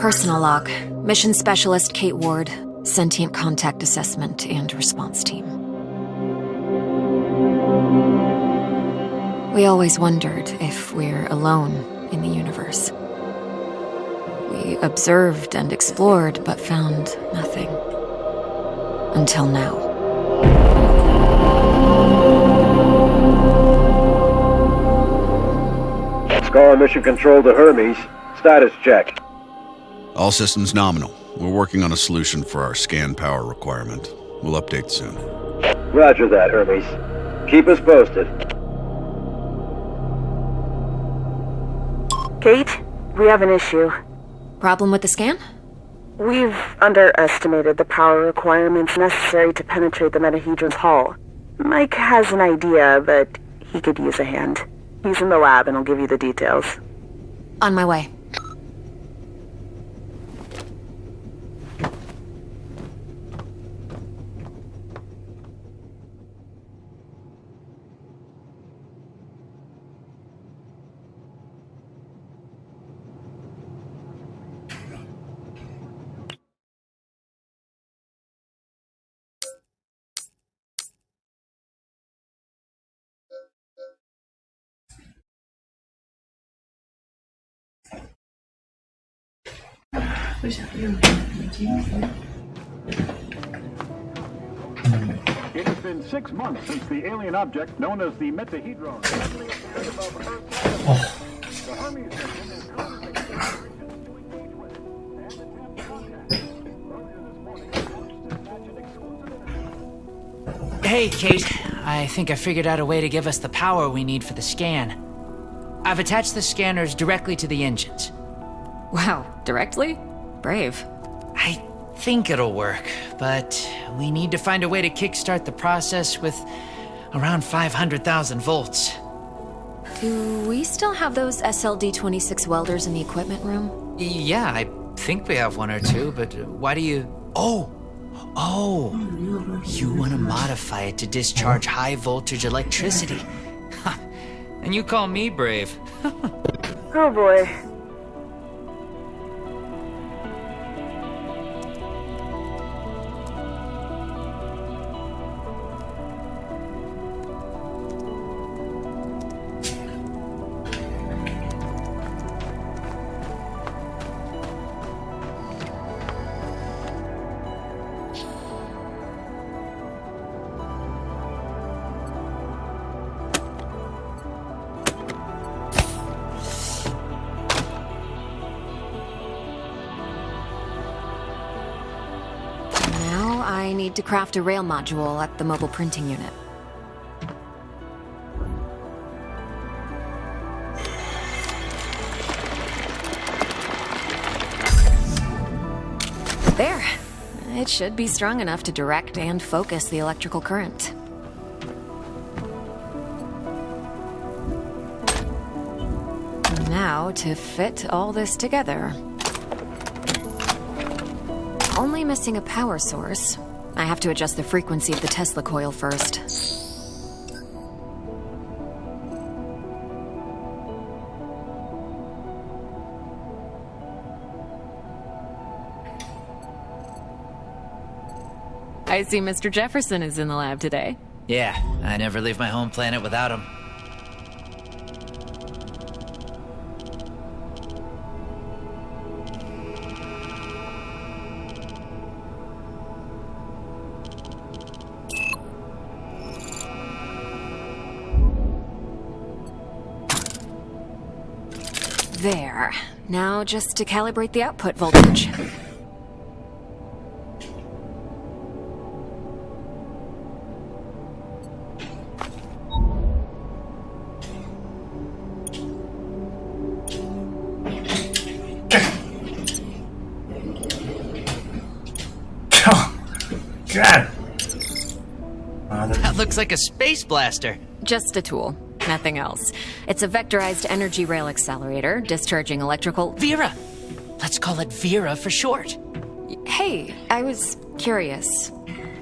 Personal log. Mission Specialist Kate Ward. Sentient Contact Assessment and Response Team. We always wondered if we're alone in the universe. We observed and explored, but found nothing. Until now. Scar Mission Control to Hermes. Status check. All systems nominal. We're working on a solution for our scan power requirement. We'll update soon. Roger that, Hermes. Keep us posted. Kate, we have an issue. Problem with the scan? We've underestimated the power requirements necessary to penetrate the metahedron's hull. Mike has an idea, but he could use a hand. He's in the lab and will give you the details. On my way. It has been 6 months since the alien object known as the metahedron. The Hermes mission is currently to engage with and attempt contact. Earlier this morning, dispatched an exclusive. Hey, Kate. I think I figured out a way to give us the power we need for the scan. I've attached the scanners directly to the engines. Wow, directly? Brave. I think it'll work, but we need to find a way to kickstart the process with around 500,000 volts. Do we still have those SLD-26 welders in the equipment room? Yeah, I think we have one or two, but why do you... Oh! You want to modify it to discharge high-voltage electricity. And you call me brave. Oh boy. I need to craft a rail module at the mobile printing unit. There. It should be strong enough to direct and focus the electrical current. Now to fit all this together. Only missing a power source. I have to adjust the frequency of the Tesla coil first. I see Mr. Jefferson is in the lab today. Yeah, I never leave my home planet without him. There. Now just to calibrate the output voltage. God! That looks like a space blaster. Just a tool. Nothing else. It's a vectorized energy rail accelerator, discharging electrical... Vera! Let's call it Vera for short. Hey, I was curious.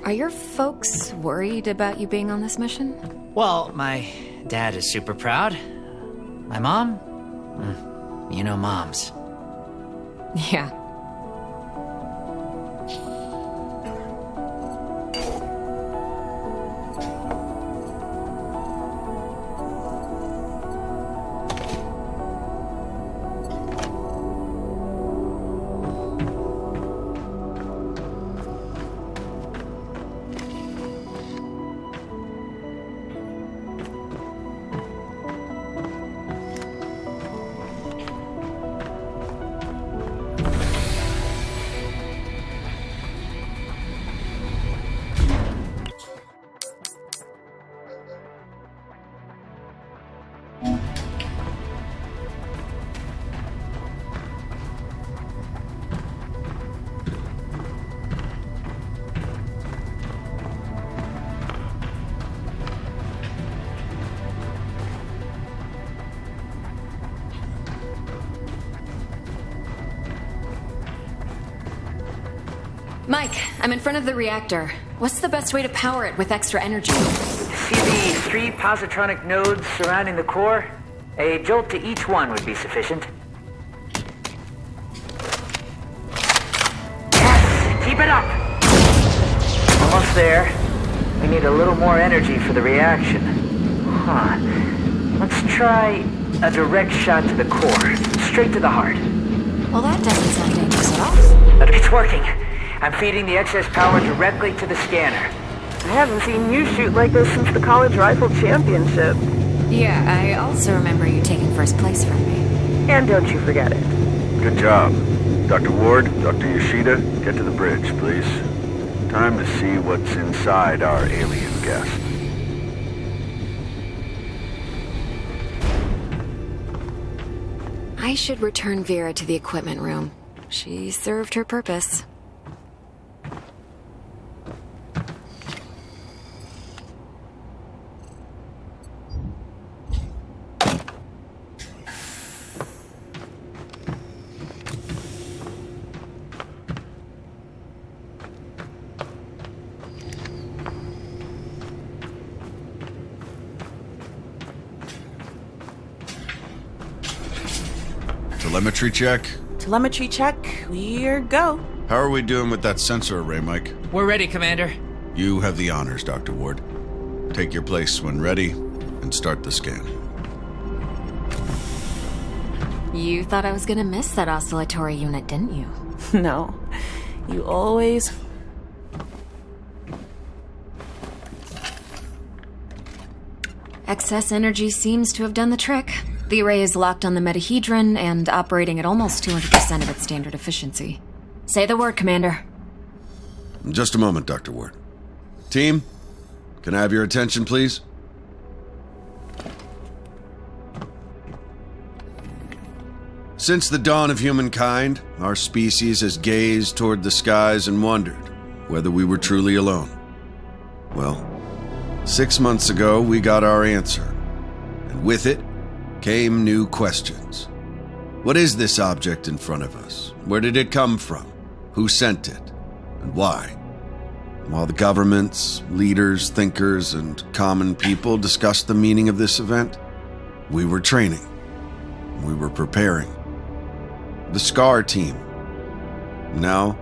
Are your folks worried about you being on this mission? Well, my dad is super proud. My mom? You know moms. Yeah, Mike, I'm in front of the reactor. What's the best way to power it with extra energy? See the 3 positronic nodes surrounding the core? A jolt to each one would be sufficient. Yes! Keep it up! Almost there. We need a little more energy for the reaction. Huh. Let's try a direct shot to the core. Straight to the heart. Well, that doesn't sound dangerous at all. It's working. I'm feeding the excess power directly to the scanner. I haven't seen you shoot like this since the college rifle championship. Yeah, I also remember you taking first place from me. And don't you forget it. Good job. Dr. Ward, Dr. Yoshida, get to the bridge, please. Time to see what's inside our alien guest. I should return Vera to the equipment room. She served her purpose. Telemetry check? Telemetry check. We're go. How are we doing with that sensor array, Mike? We're ready, Commander. You have the honors, Dr. Ward. Take your place when ready, and start the scan. You thought I was gonna miss that oscillatory unit, didn't you? No. You always... Excess energy seems to have done the trick. The array is locked on the metahedron and operating at almost 200% of its standard efficiency. Say the word, Commander. Just a moment, Dr. Ward. Team, can I have your attention, please? Since the dawn of humankind, our species has gazed toward the skies and wondered whether we were truly alone. Well, 6 months ago, we got our answer. And with it came new questions. What is this object in front of us? Where did it come from? Who sent it? And why? While the governments, leaders, thinkers, and common people discussed the meaning of this event, we were training. We were preparing. The SCAR team. Now,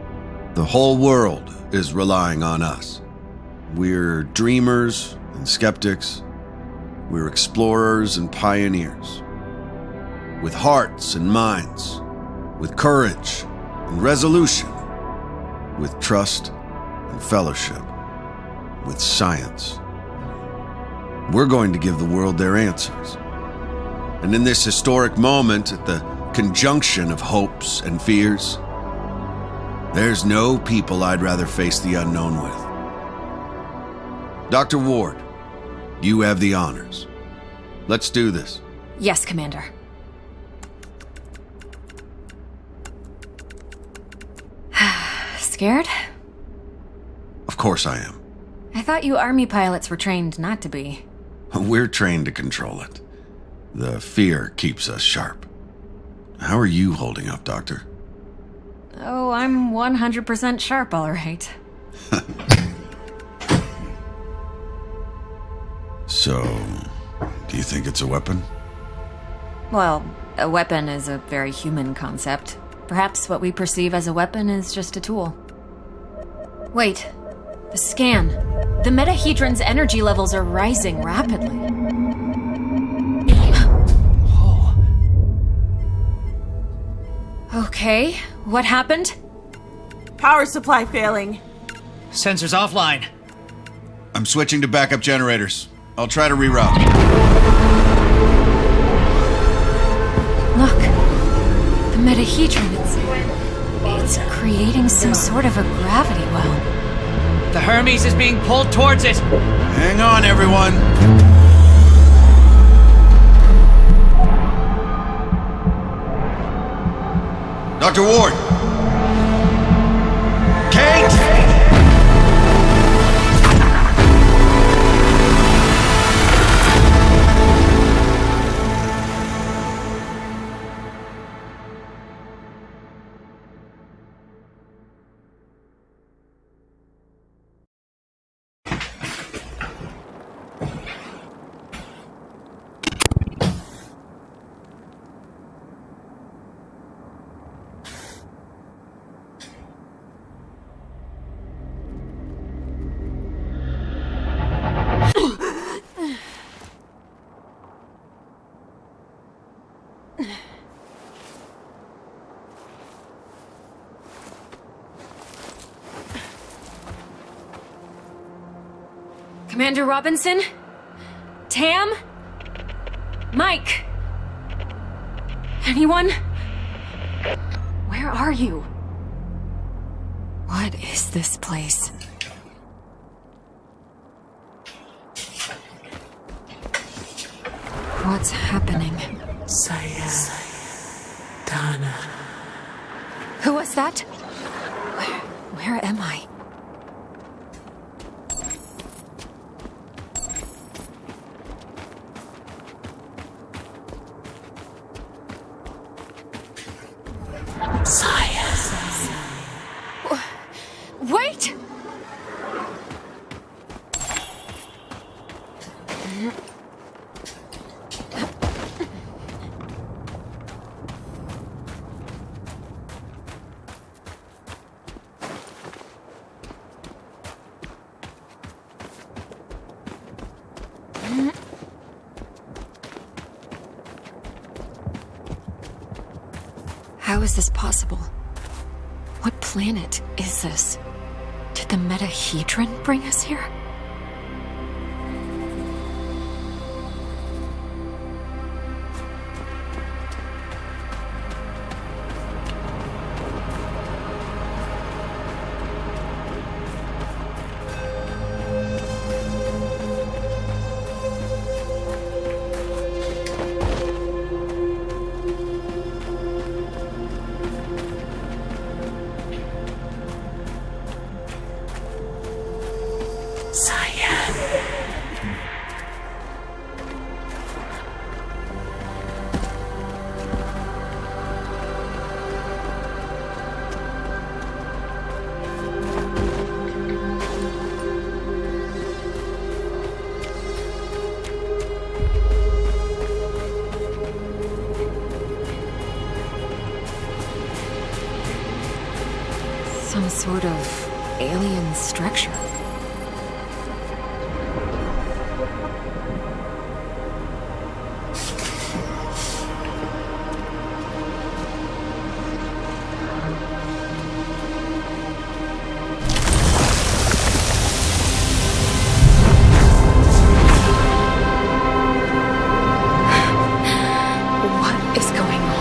the whole world is relying on us. We're dreamers and skeptics. We're explorers and pioneers. With hearts and minds. With courage and resolution. With trust and fellowship. With science. We're going to give the world their answers. And in this historic moment, at the conjunction of hopes and fears, there's no people I'd rather face the unknown with. Dr. Ward, you have the honors. Let's do this. Yes, Commander. Scared? Of course I am. I thought you Army pilots were trained not to be. We're trained to control it. The fear keeps us sharp. How are you holding up, Doctor? Oh, I'm 100% sharp, all right. So, do you think it's a weapon? Well, a weapon is a very human concept. Perhaps what we perceive as a weapon is just a tool. Wait. The scan. The metahedron's energy levels are rising rapidly. Okay, what happened? Power supply failing. Sensors offline. I'm switching to backup generators. I'll try to reroute. Look. The metahedron, it's creating some sort of a gravity well. The Hermes is being pulled towards it. Hang on, everyone. Dr. Ward! Kate! Commander Robinson? Tam? Mike? Anyone? Where are you? What is this place? What's happening? Donna. Who was that? Where am I? Wait! How is this possible? What planet is this? Did the metahedron bring us here? Some sort of alien structure. What is going on?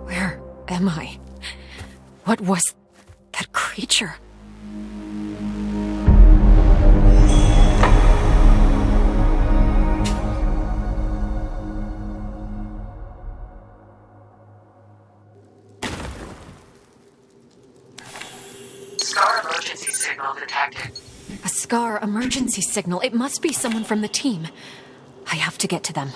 Where am I? What was that creature? Scar emergency signal detected. A Scar emergency signal. It must be someone from the team. I have to get to them.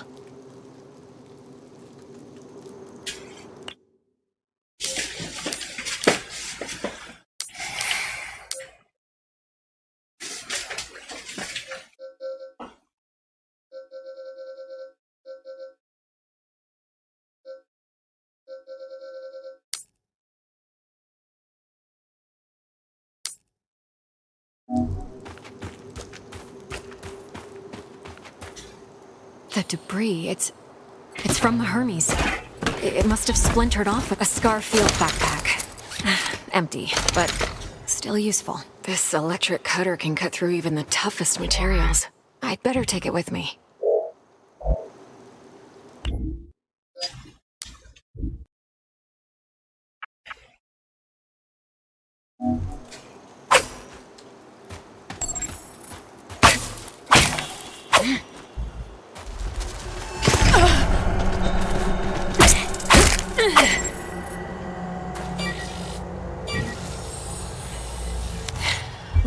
The debris, it's from the Hermes. It must have splintered off a Scar field backpack. Empty, but still useful. This electric cutter can cut through even the toughest materials. I'd better take it with me.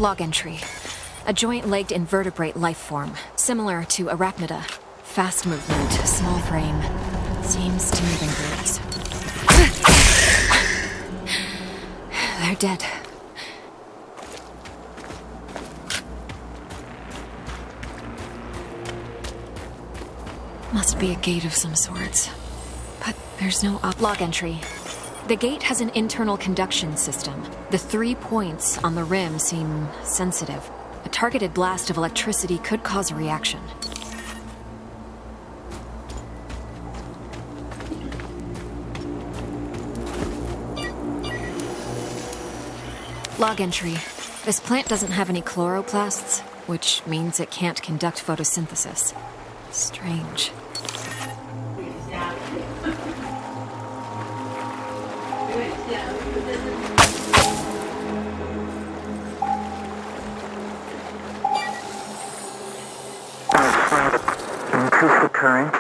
Log entry. A joint-legged invertebrate life form, similar to arachnida. Fast movement, small frame. Seems to move in groups. They're dead. Must be a gate of some sorts. But there's no log entry. The gate has an internal conduction system. The 3 points on the rim seem sensitive. A targeted blast of electricity could cause a reaction. Log entry. This plant doesn't have any chloroplasts, which means it can't conduct photosynthesis. Strange. Increase the current.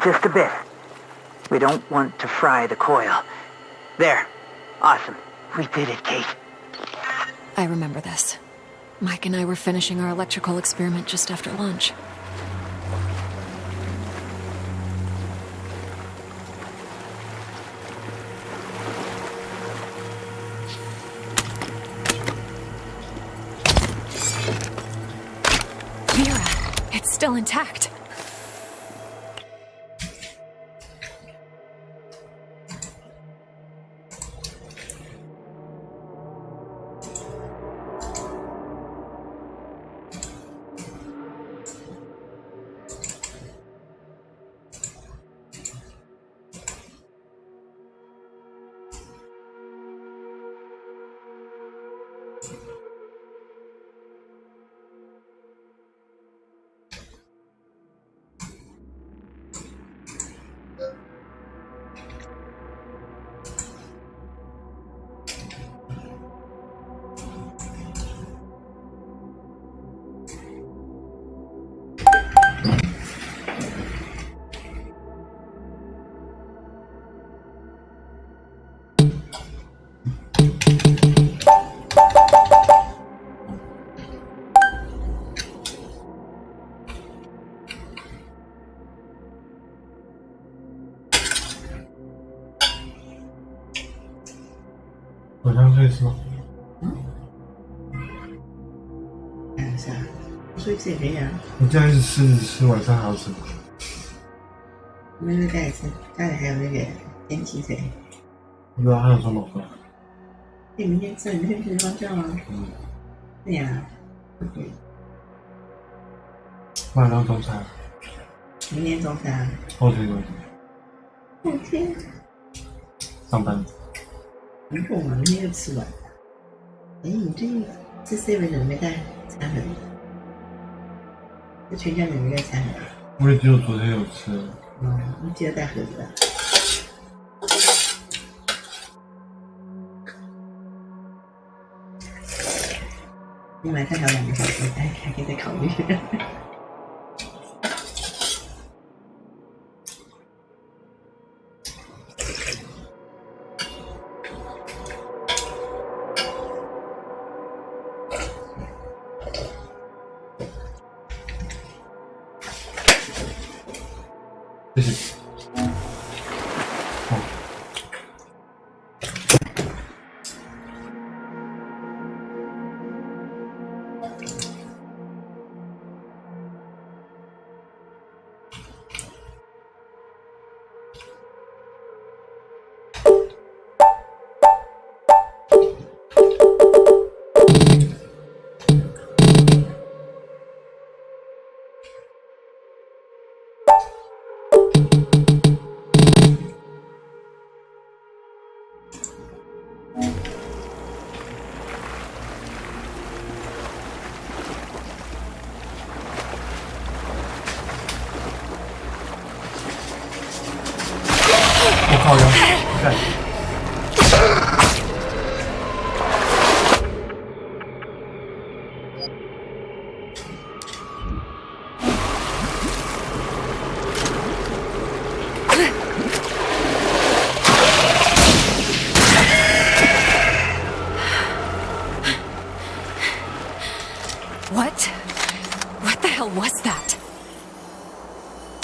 Just a bit. We don't want to fry the coil. There. Awesome. We did it, Kate. I remember this. Mike and I were finishing our electrical experiment just after lunch. Vera, it's still intact.晚上睡是吗？啥？睡这边呀？你这样一直吃晚上好吃吗？我们家里吃，家里还有那个煎鸡腿。不知道还有什么饭？你明天吃，你明天不是放假吗？对呀。对。晚上中餐。明天中餐。后天中餐。后天。上班。不够嘛，明天就吃完。哎，你最近吃 7怎么没带餐盒？这全家怎么没带餐盒？我也只有昨天有吃。你记得带盒子啊。你买菜还有2个小时，还可以再考虑。谢谢。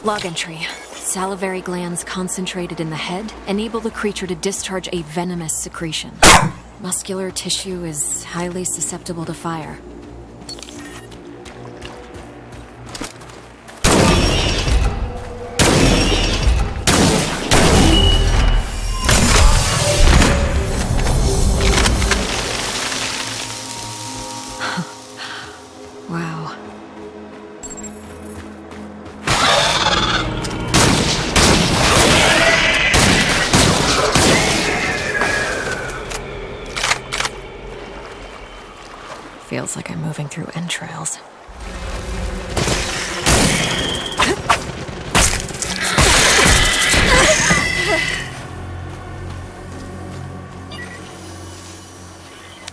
Log entry. Salivary glands concentrated in the head enable the creature to discharge a venomous secretion. Muscular tissue is highly susceptible to fire. Wow. Feels like I'm moving through entrails.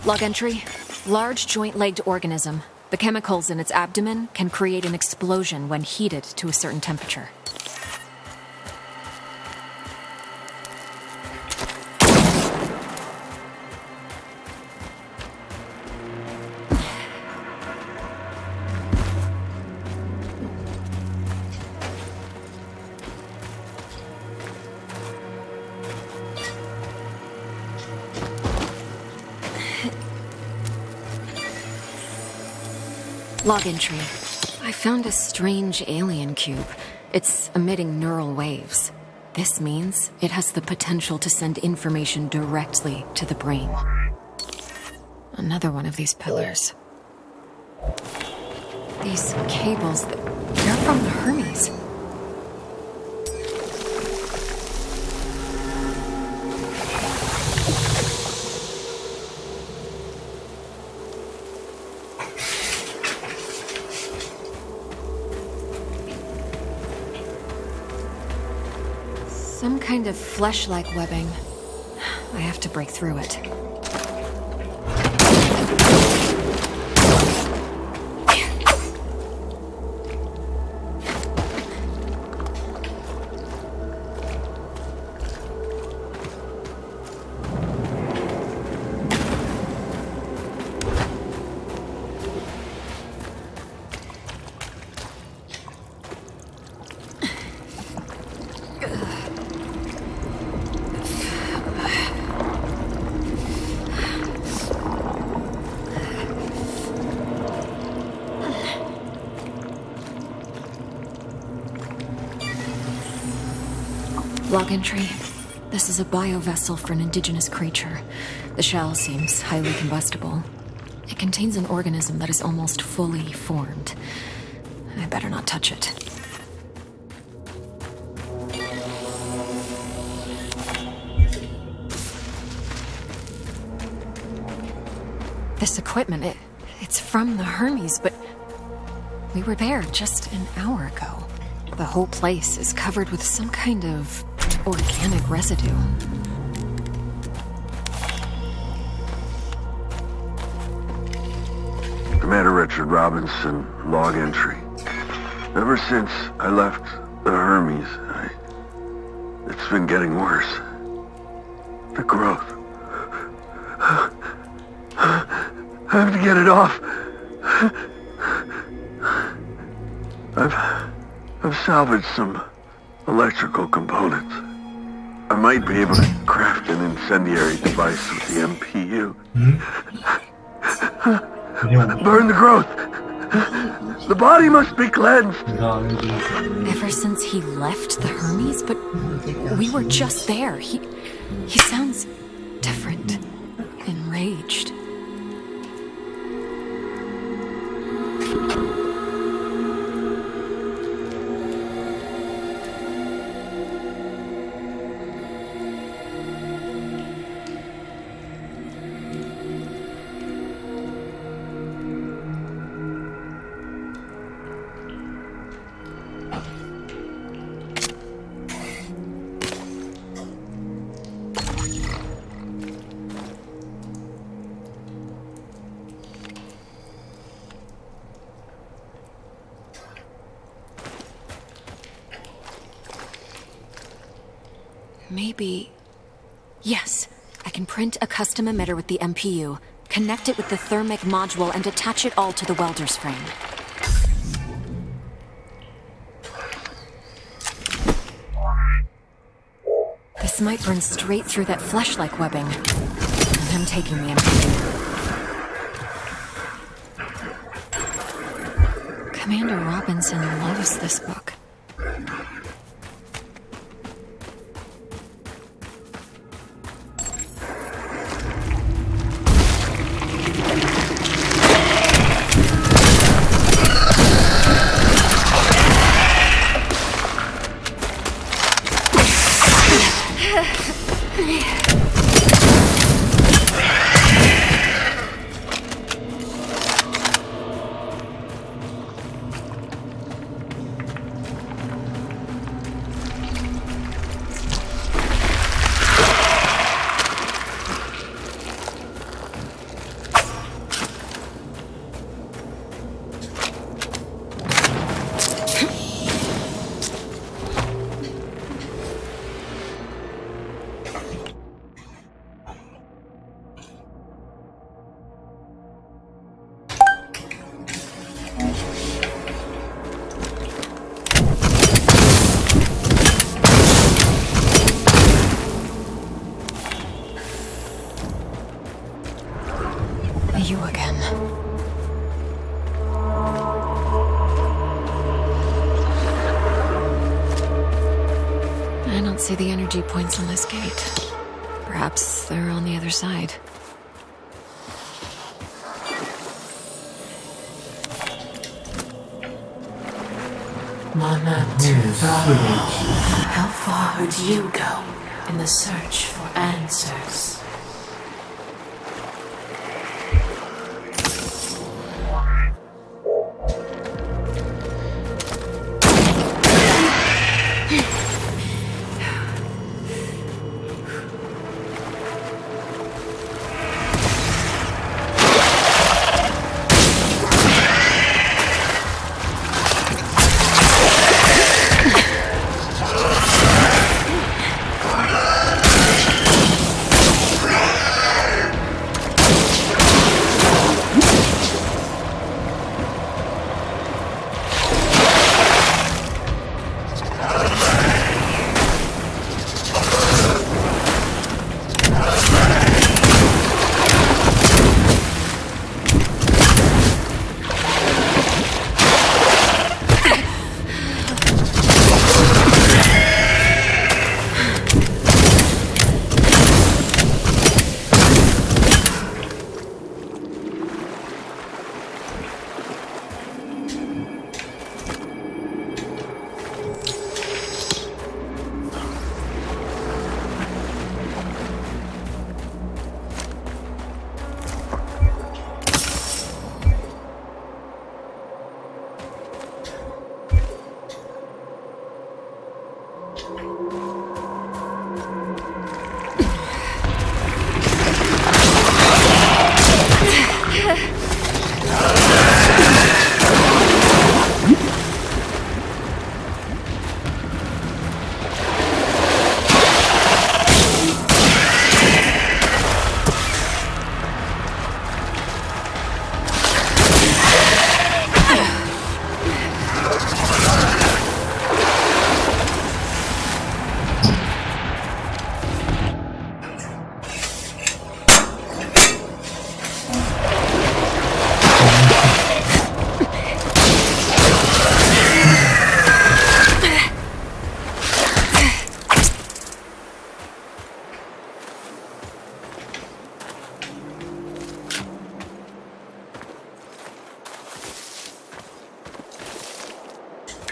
Log entry. Large joint-legged organism. The chemicals in its abdomen can create an explosion when heated to a certain temperature. Log entry. I found a strange alien cube. It's emitting neural waves. This means it has the potential to send information directly to the brain. Another one of these pillars. These cables, they're from the Hermes. Some kind of flesh-like webbing. I have to break through it. Log entry. This is a biovessel for an indigenous creature. The shell seems highly combustible. It contains an organism that is almost fully formed. I better not touch it. This equipment, it's from the Hermes, but we were there just an hour ago. The whole place is covered with some kind of organic residue. Commander Richard Robinson, log entry. Ever since I left the Hermes, it's been getting worse. The growth. I have to get it off. I've salvaged some electrical components. I might be able to craft an incendiary device with the MPU. Burn the growth. The body must be cleansed. Ever since he left the Hermes, but we were just there. He sounds different, enraged. Maybe... Yes, I can print a custom emitter with the MPU, connect it with the thermic module, and attach it all to the welder's frame. This might burn straight through that flesh-like webbing. And I'm taking the MP. Commander Robinson loves this book. You again. I don't see the energy points on this gate. Perhaps they're on the other side. Mama Tuva, how far would you go in the search for answers?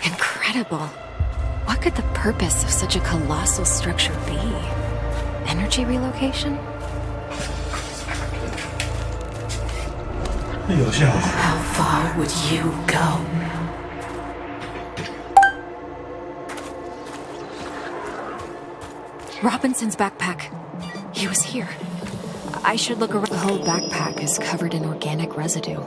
Incredible. What could the purpose of such a colossal structure be? Energy relocation? How far would you go? Robinson's backpack. He was here. I should look around. The whole backpack is covered in organic residue.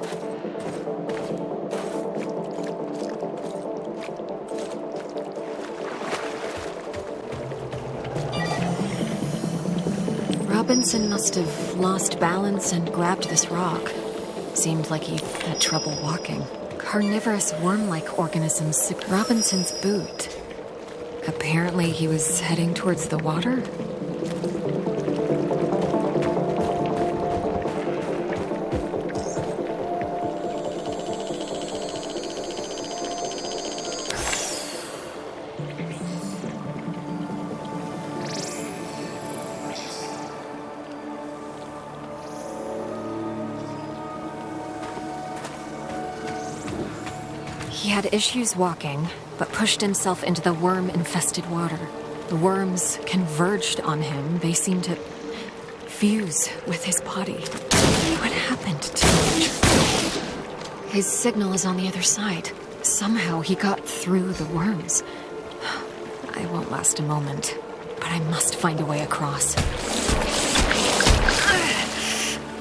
Robinson must have lost balance and grabbed this rock. Seemed like he had trouble walking. Carnivorous worm-like organisms. Robinson's boot. Apparently he was heading towards the water. He had issues walking, but pushed himself into the worm-infested water. The worms converged on him. They seemed to fuse with his body. What happened to him? His signal is on the other side. Somehow he got through the worms. I won't last a moment, but I must find a way across.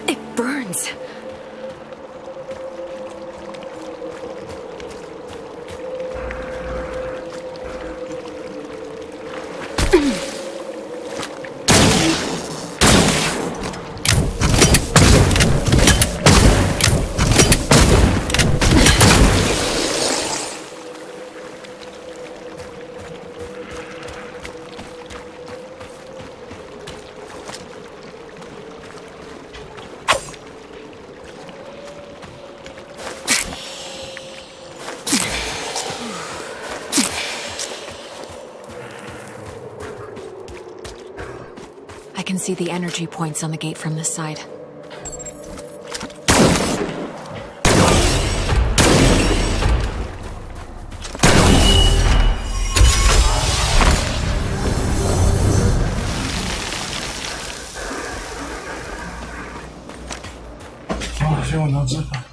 It burns. I can see the energy points on the gate from this side. Oh, 先往那这吧。